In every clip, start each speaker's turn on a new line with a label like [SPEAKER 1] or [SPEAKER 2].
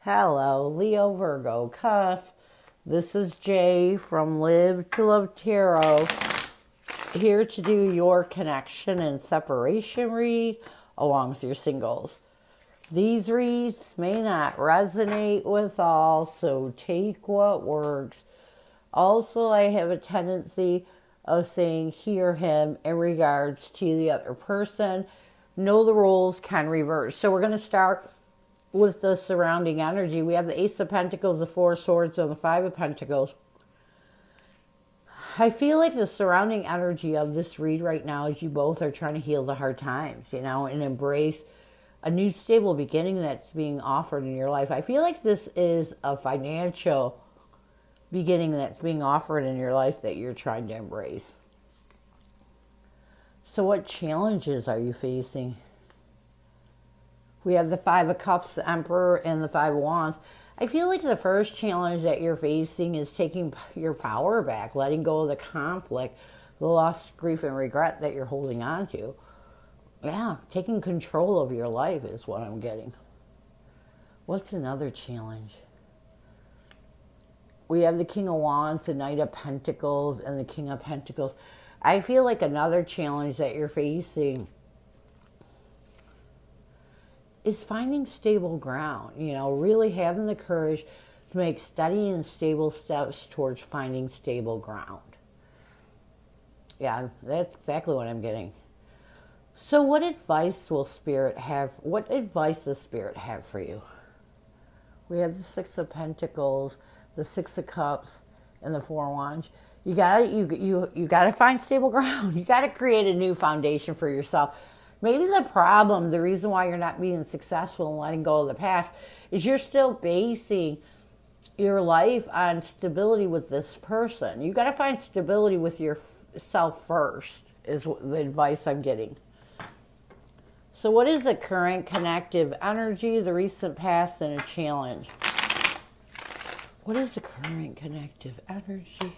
[SPEAKER 1] Hello, Leo, Virgo, Cusp. This is Jay from Live to Love Tarot, here to do your connection and separation read along with your singles. These reads may not resonate with all, so take what works. Also, I have a tendency of saying hear him in regards to the other person. Know the rules can reverse. So we're going to start with the surrounding energy. We have the Ace of Pentacles, the Four of Swords, and the Five of Pentacles. I feel like the surrounding energy of this read right now is you both are trying to heal the hard times, and embrace a new stable beginning that's being offered in your life. I feel like this is a financial beginning that's being offered in your life that you're trying to embrace. So what challenges are you facing? We have the Five of Cups, the Emperor, and the Five of Wands. I feel like the first challenge that you're facing is taking your power back, letting go of the conflict, the loss, grief, and regret that you're holding on to. Yeah, taking control of your life is what I'm getting. What's another challenge? We have the King of Wands, the Knight of Pentacles, and the King of Pentacles. I feel like another challenge that you're facing is finding stable ground, really having the courage to make steady and stable steps towards finding stable ground. Yeah, that's exactly what I'm getting. So what advice does Spirit have for you? We have the Six of Pentacles, the Six of Cups, and the Four of Wands. You gotta find stable ground. You gotta create a new foundation for yourself. Maybe the reason why you're not being successful in letting go of the past is you're still basing your life on stability with this person. You got to find stability with yourself first, is the advice I'm getting. So what is the current connective energy, the recent past, and a challenge? What is the current connective energy?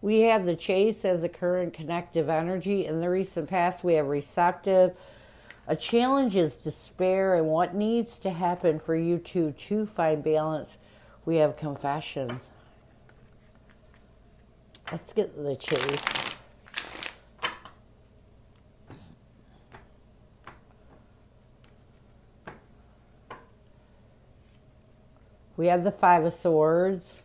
[SPEAKER 1] We have the Chase as a current connective energy. In the recent past, we have receptive. A challenge is despair and what needs to happen for you two to find balance. We have confessions. Let's get the Chase. We have the Five of Swords.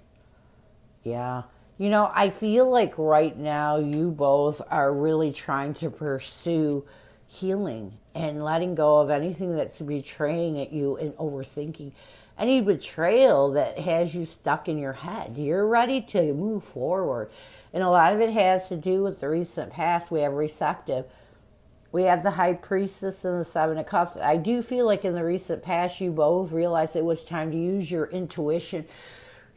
[SPEAKER 1] Yeah. I feel like right now you both are really trying to pursue healing and letting go of anything that's betraying at you and overthinking. Any betrayal that has you stuck in your head. You're ready to move forward. And a lot of it has to do with the recent past. We have receptive. We have the High Priestess and the Seven of Cups. I do feel like in the recent past you both realized it was time to use your intuition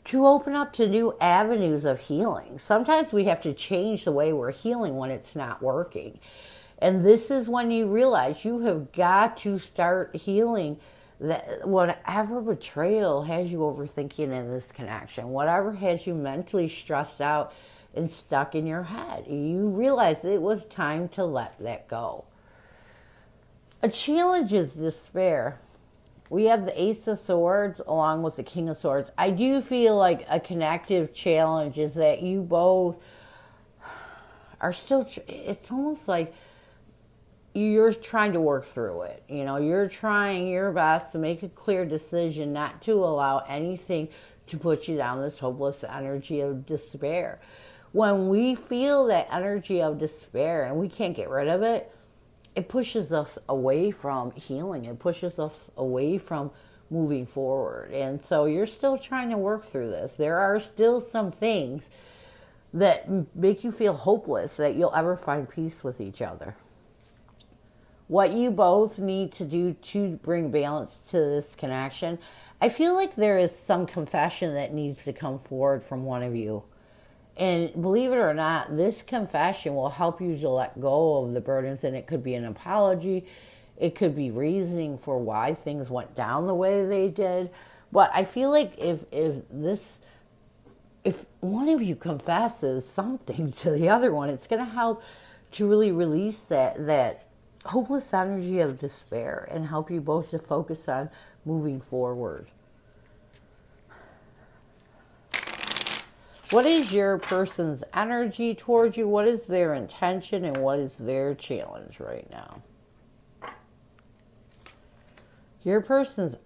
[SPEAKER 1] to open up to new avenues of healing. Sometimes we have to change the way we're healing when it's not working. And this is when you realize you have got to start healing that whatever betrayal has you overthinking in this connection, whatever has you mentally stressed out and stuck in your head. You realize it was time to let that go. A challenge is despair. We have the Ace of Swords along with the King of Swords. I do feel like a connective challenge is that you both are still, it's almost like you're trying to work through it. You're trying your best to make a clear decision not to allow anything to put you down this hopeless energy of despair. When we feel that energy of despair and we can't get rid of it, it pushes us away from healing. It pushes us away from moving forward. And so you're still trying to work through this. There are still some things that make you feel hopeless that you'll ever find peace with each other. What you both need to do to bring balance to this connection, I feel like there is some confession that needs to come forward from one of you. And believe it or not, this confession will help you to let go of the burdens. And it could be an apology. It could be reasoning for why things went down the way they did. But I feel like if one of you confesses something to the other one, it's going to help to really release that hopeless energy of despair and help you both to focus on moving forward. What is your person's energy towards you? What is their intention and what is their challenge right now? Your person's,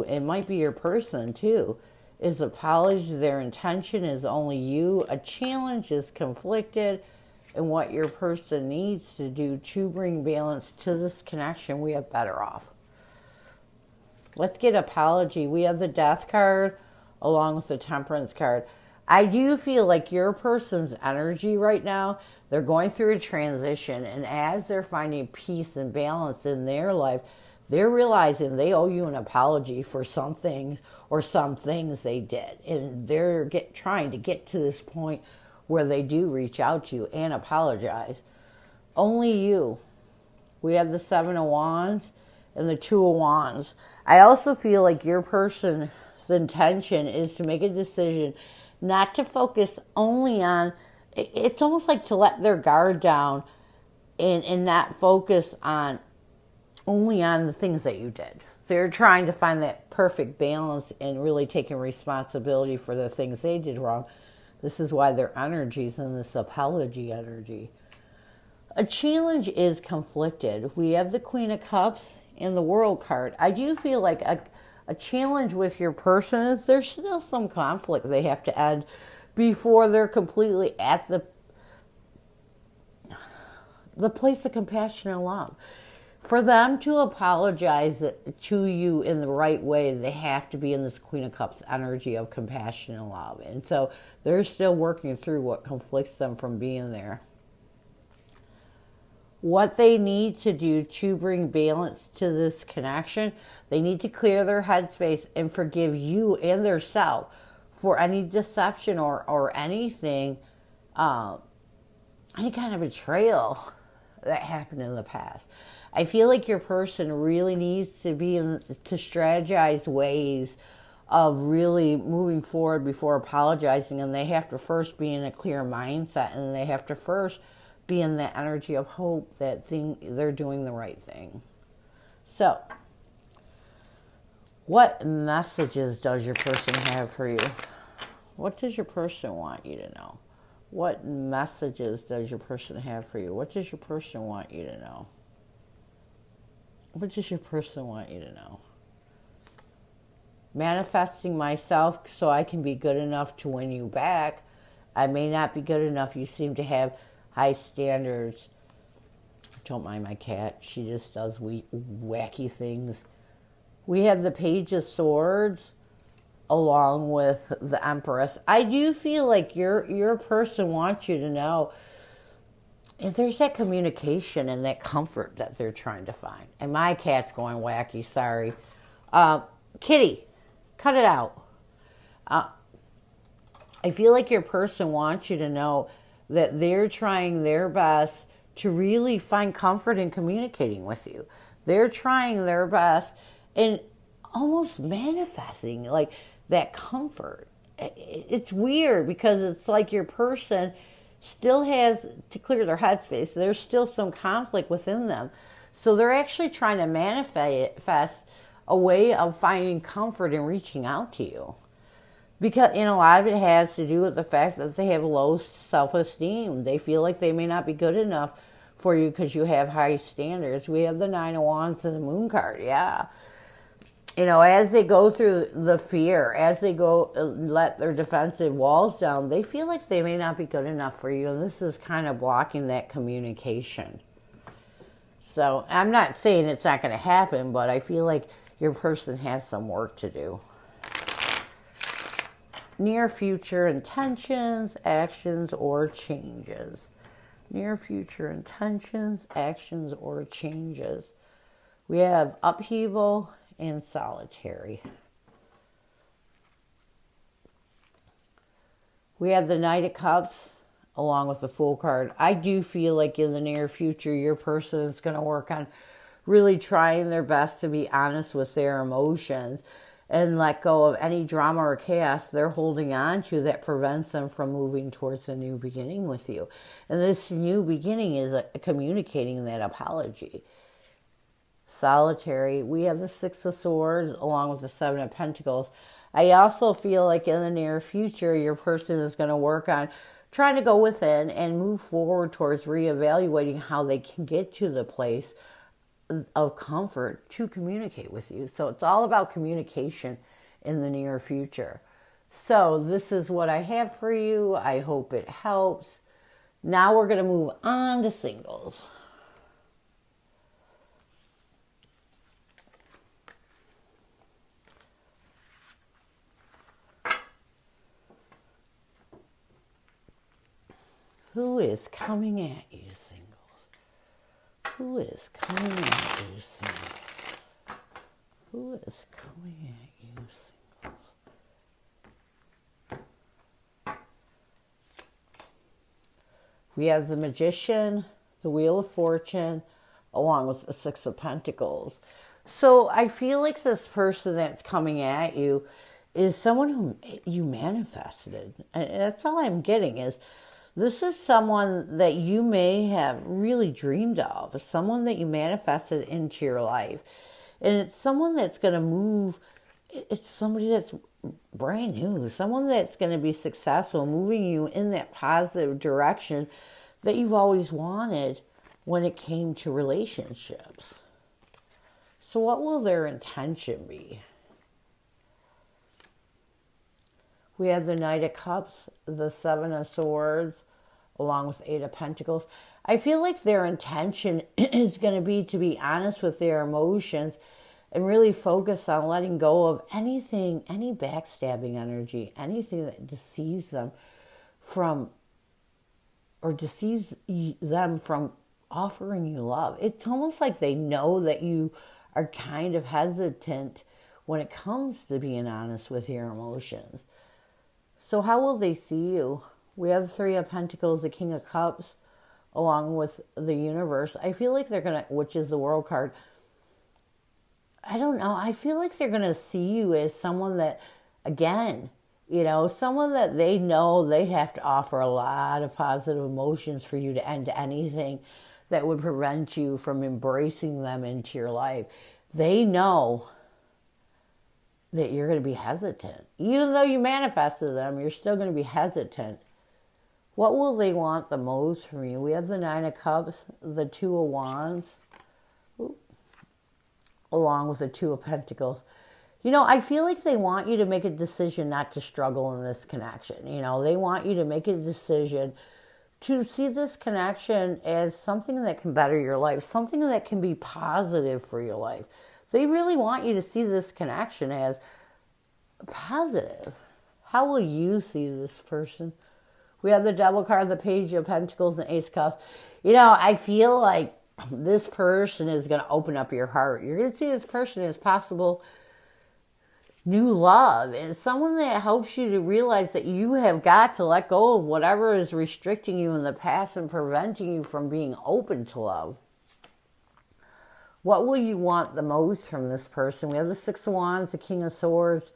[SPEAKER 1] it might be your person too, is apology. Their intention is only you. A challenge is conflicted. And what your person needs to do to bring balance to this connection, we have better off. Let's get apology. We have the Death card along with the Temperance card. I do feel like your person's energy right now, they're going through a transition. And as they're finding peace and balance in their life, they're realizing they owe you an apology for some things or some things they did. And they're trying to get to this point where they do reach out to you and apologize. Only you. We have the Seven of Wands and the Two of Wands. I also feel like your person's intention is to make a decision not to focus only on, it's almost like to let their guard down and not focus on only on the things that you did. They're trying to find that perfect balance and really taking responsibility for the things they did wrong. This is why their energy's in this apology energy. A challenge is conflicted. We have the Queen of Cups and the World card. I do feel like a challenge with your person is there's still some conflict they have to end before they're completely at the place of compassion and love. For them to apologize to you in the right way, they have to be in this Queen of Cups energy of compassion and love. And so they're still working through what conflicts them from being there. What they need to do to bring balance to this connection, they need to clear their headspace and forgive you and their self for any deception or anything, any kind of betrayal that happened in the past. I feel like your person really needs to to strategize ways of really moving forward before apologizing, and they have to first be in a clear mindset, and they have to first be in that energy of hope that they're doing the right thing. So, what messages does your person have for you? What does your person want you to know? What messages does your person have for you? What does your person want you to know? What does your person want you to know? Manifesting myself so I can be good enough to win you back. I may not be good enough. You seem to have high standards. Don't mind my cat. She just does wacky things. We have the Page of Swords along with the Empress. I do feel like your person wants you to know if there's that communication and that comfort that they're trying to find. And my cat's going wacky, sorry. Kitty, cut it out. I feel like your person wants you to know that they're trying their best to really find comfort in communicating with you. They're trying their best and almost manifesting like that comfort. It's weird because it's like your person still has to clear their headspace. There's still some conflict within them. So they're actually trying to manifest a way of finding comfort and reaching out to you. Because, a lot of it has to do with the fact that they have low self-esteem. They feel like they may not be good enough for you because you have high standards. We have the Nine of Wands and the Moon card, yeah. As they go through the fear, as they go let their defensive walls down, they feel like they may not be good enough for you. And this is kind of blocking that communication. So I'm not saying it's not going to happen, but I feel like your person has some work to do. Near future intentions, actions, or changes. Near future intentions, actions, or changes. We have upheaval and solitary. We have the Knight of Cups along with the Fool card. I do feel like in the near future, your person is going to work on really trying their best to be honest with their emotions and let go of any drama or chaos they're holding on to that prevents them from moving towards a new beginning with you. And this new beginning is communicating that apology. Solitary, we have the Six of Swords along with the Seven of Pentacles. I also feel like in the near future, your person is going to work on trying to go within and move forward towards reevaluating how they can get to the place of comfort to communicate with you. So it's all about communication in the near future. So this is what I have for you. I hope it helps. Now we're going to move on to singles. Who is coming at you, singles? Who is coming at you, singles? Who is coming at you, singles? We have the Magician, the Wheel of Fortune, along with the Six of Pentacles. So I feel like this person that's coming at you is someone who you manifested. And that's all I'm getting is this is someone that you may have really dreamed of, someone that you manifested into your life. And it's someone that's going to move, it's somebody that's brand new, someone that's going to be successful, moving you in that positive direction that you've always wanted when it came to relationships. So what will their intention be? We have the Knight of Cups, the Seven of Swords, along with Eight of Pentacles. I feel like their intention is going to be honest with their emotions and really focus on letting go of anything, any backstabbing energy, anything that deceives them from offering you love. It's almost like they know that you are kind of hesitant when it comes to being honest with your emotions. So how will they see you? We have the Three of Pentacles, the King of Cups, along with the Universe. I feel like they're going to, which is the World card. I don't know. I feel like they're going to see you as someone that, again, someone that they know they have to offer a lot of positive emotions for you to end anything that would prevent you from embracing them into your life. They know that you're going to be hesitant. Even though you manifested them, you're still going to be hesitant. What will they want the most from you? We have the Nine of Cups, the Two of Wands, along with the Two of Pentacles. I feel like they want you to make a decision not to struggle in this connection. They want you to make a decision to see this connection as something that can better your life, something that can be positive for your life. They really want you to see this connection as positive. How will you see this person? We have the Devil card, the Page of Pentacles, and Ace of Cups. I feel like this person is going to open up your heart. You're going to see this person as possible new love, and someone that helps you to realize that you have got to let go of whatever is restricting you in the past and preventing you from being open to love. What will you want the most from this person? We have the Six of Wands, the King of Swords,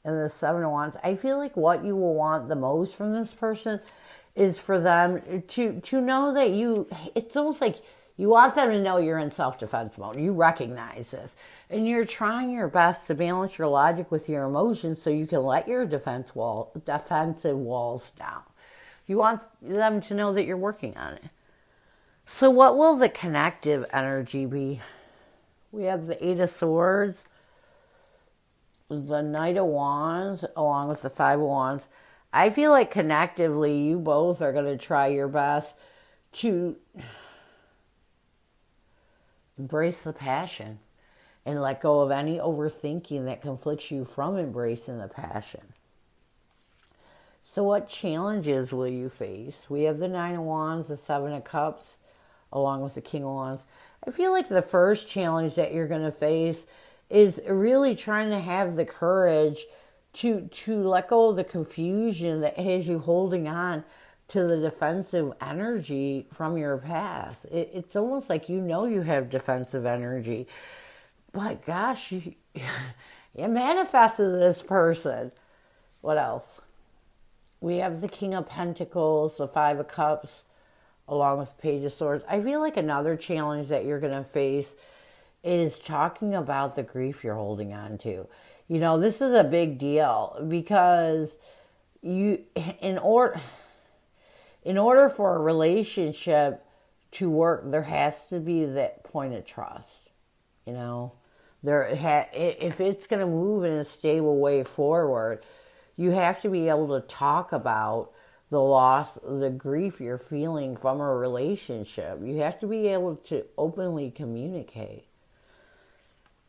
[SPEAKER 1] and the Seven of Wands. I feel like what you will want the most from this person is for them to know that it's almost like you want them to know you're in self-defense mode. You recognize this. And you're trying your best to balance your logic with your emotions so you can let your defensive walls down. You want them to know that you're working on it. So what will the connective energy be? We have the Eight of Swords, the Knight of Wands, along with the Five of Wands. I feel like connectively, you both are going to try your best to embrace the passion and let go of any overthinking that conflicts you from embracing the passion. So what challenges will you face? We have the Nine of Wands, the Seven of Cups, along with the King of Wands. I feel like the first challenge that you're going to face is really trying to have the courage to let go of the confusion that has you holding on to the defensive energy from your past. It's almost like you have defensive energy. But gosh, You manifested this person. What else? We have the King of Pentacles, the Five of Cups, along with Page of Swords. I feel like another challenge that you're going to face is talking about the grief you're holding on to. You know, this is a big deal because you, in order for a relationship to work, there has to be that point of trust. You know, if it's going to move in a stable way forward, you have to be able to talk about the loss, the grief you're feeling from a relationship. You have to be able to openly communicate.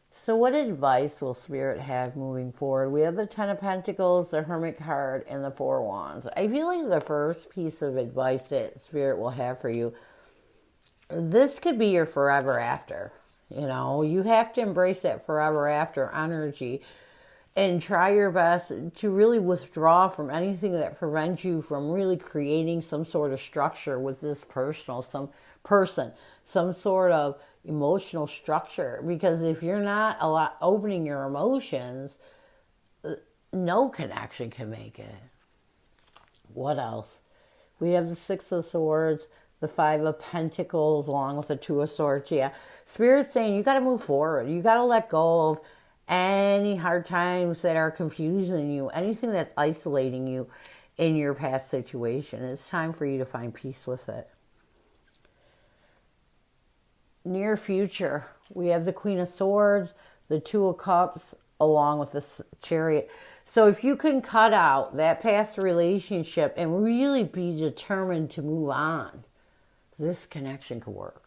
[SPEAKER 1] So what advice will Spirit have moving forward? We have the Ten of Pentacles, the Hermit card, and the Four of Wands. I feel like the first piece of advice that Spirit will have for you, this could be your forever after. You know, you have to embrace that forever after energy and try your best to really withdraw from anything that prevents you from really creating some sort of structure with this some sort of emotional structure. Because if you're not opening your emotions, no connection can make it. What else? We have the Six of Swords, the Five of Pentacles, along with the Two of Swords. Yeah, Spirit's saying you got to move forward. You got to let go of any hard times that are confusing you, anything that's isolating you in your past situation. It's time for you to find peace with it. Near future, we have the Queen of Swords, the Two of Cups, along with the Chariot. So if you can cut out that past relationship and really be determined to move on, this connection could work.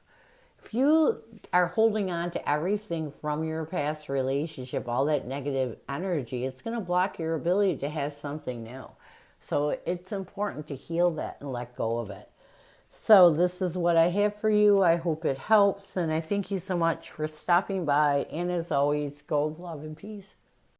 [SPEAKER 1] If you are holding on to everything from your past relationship, all that negative energy, it's going to block your ability to have something new. So it's important to heal that and let go of it. So this is what I have for you. I hope it helps. And I thank you so much for stopping by. And as always, gold, love, and peace.